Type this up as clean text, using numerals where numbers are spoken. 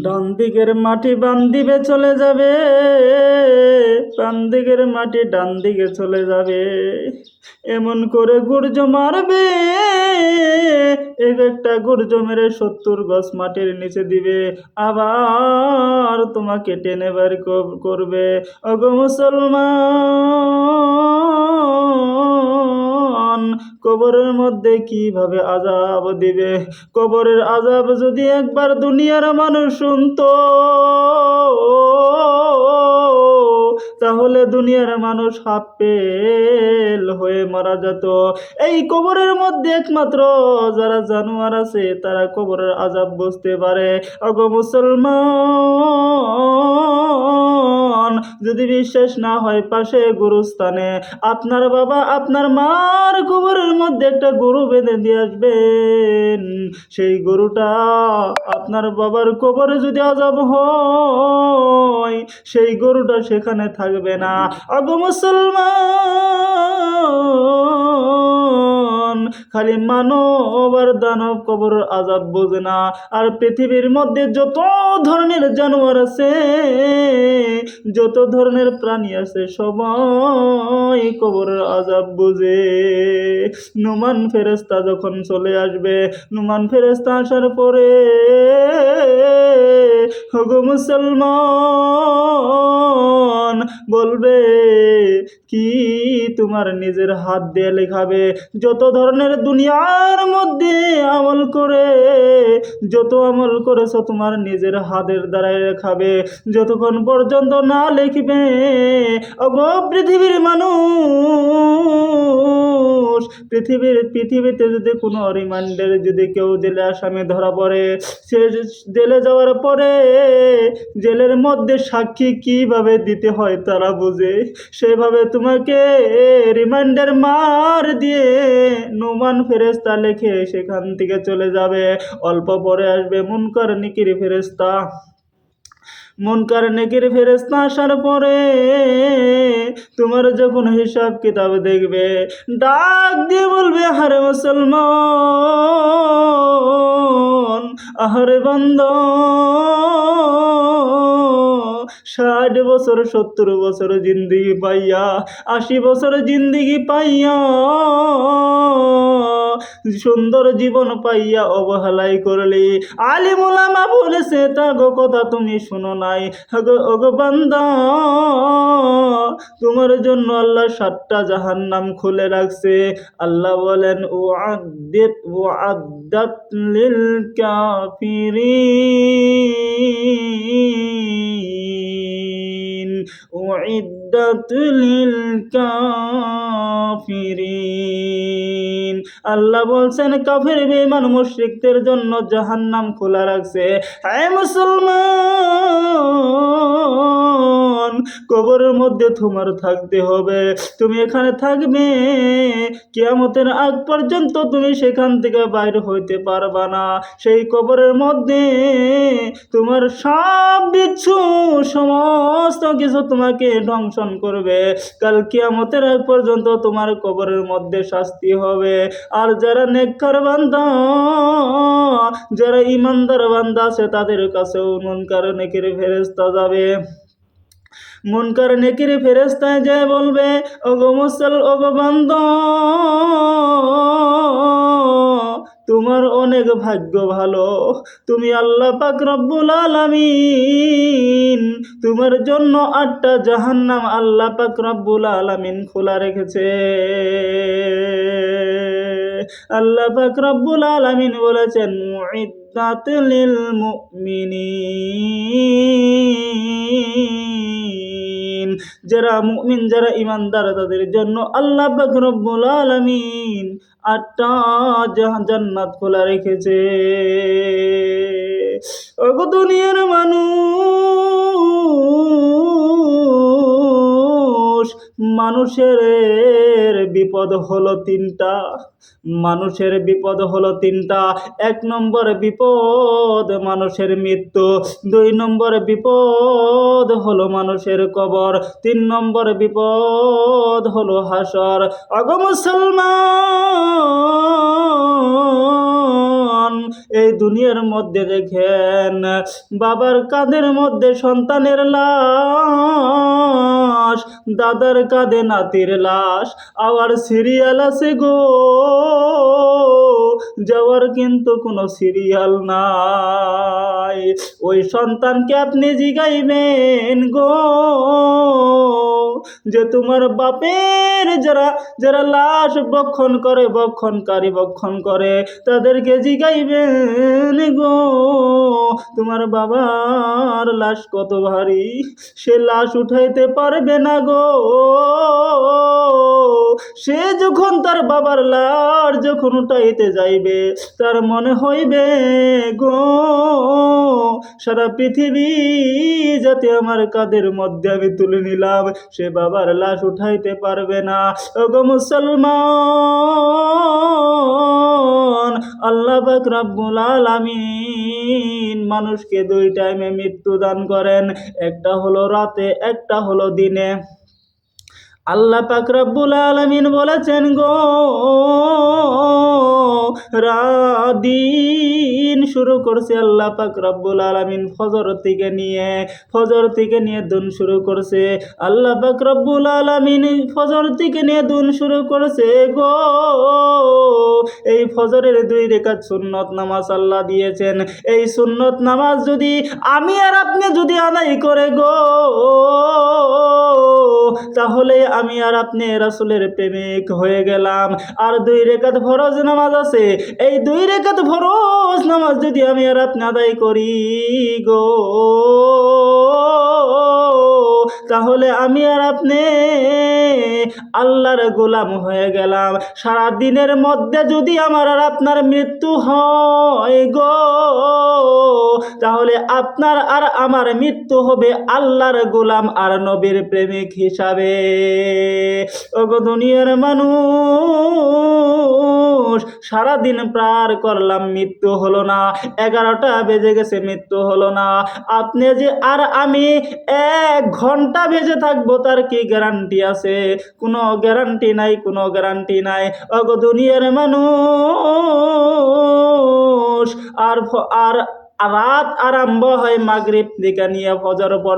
ডান দিকের মাটি বাম দিকে চলে যাবে, বাম দিকের মাটি ডান দিকে চলে যাবে, এমন করে গুর্জ মারবে, এক একটা গুর্জ মেরে 70 গজ মাটির নিচে দিবে, আবার তোমাকে টেনে বের করবে। ওগো মুসলমান, কবরের মধ্যে কিভাবে আযাব দিবে, কবরের আযাব যদি একবার দুনিয়ার মানুষ শুনতো, তাহলে দুনিয়ার মানুষ হাফ পেল হয়ে মারা যেত। এই কবরের মধ্যে একমাত্র যারা জানোয়ার আছে তারা কবরের আযাব বুঝতে পারে। ওগো মুসলমান, যদি বিশ্বাস না হয় পাশে গুরুস্থানে আপনার বাবা আপনার মার কবরের মধ্যে একটা গরু বেঁধে দিয়ে আসবেন। সেই গরুটা আপনার বাবার কবরে যদি আযাব হয়, সেই গরুটা সেখানে থাকবে না। ওগো মুসলমান, খালি মানব আর দানব কবরের আযাব বোঝে না, আর পৃথিবীর মধ্যে যত ধরনের জানোয়ার আছে, যত ধরনের প্রাণী আছে, সবাই কবরের আযাব বোঝে। নুমান ফেরেশতা যখন চলে আসবে, নুমান ফেরেশতা আসার পরে ওগো মুসলমান বলবে, কি তোমার নিজের হাত দিয়ে লেখাবে? যত ধরনের দুনিয়ার মধ্যে আমল করে, যত আমল করেছো তোমার নিজের হাতের দ্বারাই লেখাবে, যতক্ষণ পর্যন্ত না লিখবে। ওগো পৃথিবীর মানুষ, পৃথিবীতে যদি কোনো রিমান্ডারে যদি কেউ জেলে আসামি ধরা পড়ে, সে জেলে যাওয়ার পরে জেলের মধ্যে সাক্ষী কিভাবে দিতে হয় তারা বুঝে, সেভাবে তোমাকে রিমান্ডার মার দিয়ে নুমান ফেরেশতা লেখে সেখান থেকে চলে যাবে। অল্প পরে আসবে মুনকার নেকির ফেরেশতা। মুনকার নেকির ফেরেশতা আসার পরে তোমার যখন হিসাব কিতাব দেখবে, ডাক দিয়ে বলবে, আহারে মুসলমান, আহারে বান্দা, 60 বছর 70 বছর জিন্দিগি পাইয়া, 80 বছর জিন্দিগি পাইয়া, সুন্দর জীবন পাইয়া অবহেলাই করলি। আলিম উলামা বলেছে তাগো কথা তুমি শুনো নাই। ওগো বান্দা, তোমার জন্য আল্লাহ 7টা জাহান্নাম খুলে রাখছে। আল্লাহ বলেন, উআদ্দাত লিল কাফিরিন, উইদ্দাত লিল কাফিরিন। আল্লাহ বলছেন কাফের বেঈমান মুশরিকদের জন্য জাহান্নাম খোলা রাখছে। হে মুসলমান, কবরের মধ্যে তোমার থাকতে হবে, তুমি এখানে থাকবে, কিয়ামতের আগ পর্যন্ত তুমি সেখান থেকে বাইর হইতে পারবা না। সেই কবরের মধ্যে তোমার সব বিচ্ছু সমস্ত কিছু তোমাকে ধ্বংসন করবে। কাল কিয়ামতের আগ পর্যন্ত তোমার কবরের মধ্যে শাস্তি হবে। আর যারা নেককার বান্দা, যারা ইমানদার বান্দা আছে, তাদের কাছেও মুনকার নেকির ফেরেশতা যাবে। মুনকার নেকির ফেরেশতায় যায় বলবে, ওগো বান্দা, তোমার অনেক ভাগ্য ভালো, তুমি আল্লাহ পাক রব্বুল আলামিন, তোমার জন্য 8টা জাহান্নাম আল্লাহ পাক রব্বুল আলামিন খোলা রেখেছে। আল্লাহ পাক রব্বুল আলামিন বলেছেন, মুইদ্দাত লিল মুমিনিন, যারা মুমিন, যারা ইমানদার, তাদের জন্য আল্লাহ পাক রব্বুল আলামিন 8টা জান্নাত খোলা রেখেছে। ওগো দুনিয়ার মানুষ, মানুষের বিপদ হলো 3টা। মানুষের বিপদ হলো 3টা। 1 নম্বর বিপদ মানুষের মৃত্যু, 2 নম্বর বিপদ হলো মানুষের কবর, 3 নম্বর বিপদ হলো হাসর। ওগো মুসলমান, এই দুনিয়ার মধ্যে দেখেন বাবার কাঁধের মধ্যে সন্তানের লাশ, দাদার কাঁধে নাতির লাশ, আবার সিরিয়াল আছে গো, যাওয়ার কিন্তু কোনো সিরিয়াল নাই। ওই সন্তানকে আপনি জিগাইবেন গো যে তোমার বাপের যারা যারা লাশ বক্ষণকারী বক্ষণ করে তাদেরকে জিগাইবেন গো তোমার বাবার লাশ কত ভারী, সে লাশ উঠাইতে পারবে না গো। সে যখন তার বাবার লাশ যখন উঠাইতে যাইবে তার মনে হইবে গো সারা পৃথিবী যাতে আমার কাঁধের মধ্যে আমি তুলে নিলাম, সে বাবার লাশ উঠাইতে পারবে না। ওগো মুসলমান, আল্লাহ পাক রব্বুল আলামিন মানুষকে দুই টাইমে মৃত্যু দান করেন, একটা হলো রাতে, একটা হলো দিনে। আল্লাহ পাক রব্বুল আলামিন বলেছেন গো দিন শুরু করছে আল্লাহ পাক রব্বুল আলামিন ফজর থেকে নিয়ে দিন শুরু করছে। আল্লাহ পাক রব্বুল আলামিন ফজর থেকে নিয়ে দিন শুরু করছে গো। এই ফজরের 2 রাকাত সুন্নত নামাজ আল্লাহ দিয়েছেন। এই সুন্নত নামাজ যদি আমি আর আপনি যদি আদায় করে গো তাহলে আমি আর আপনি রাসূলের প্রেমিক হয়ে গেলাম। আর 2 রাকাত ফরজ নামাজ আছে, এই 2 রাকাত ফরজ নামাজ যদি আমি আর আপনি আদায় করি গো তাহলে আমি আর আপনি আল্লাহর গোলাম হয়ে গেলাম। সারা দিনের মধ্যে যদি আমার আর আপনার মৃত্যু হয় গো তাহলে আপনার আর আমার মৃত্যু হবে আল্লাহর গোলাম আর নবীর প্রেমিক হিসাবে। ওগো দুনিয়ার মানুষ, সারাদিন পার করলাম, মৃত্যু হলো না, 11টা বেজে গেছে, মৃত্যু হলো না। আপনি যে আর আমি 1 ঘন্টা বেঁচে থাকবো তার কি গ্যারান্টি আছে? কোনো গ্যারান্টি নাই, কোনো গ্যারান্টি নাই। ওগো দুনিয়ার মানুষ, আর রাত আরম্ভ হয় মাগরিব থেকে নিয়ে ফজর পর্যন্ত।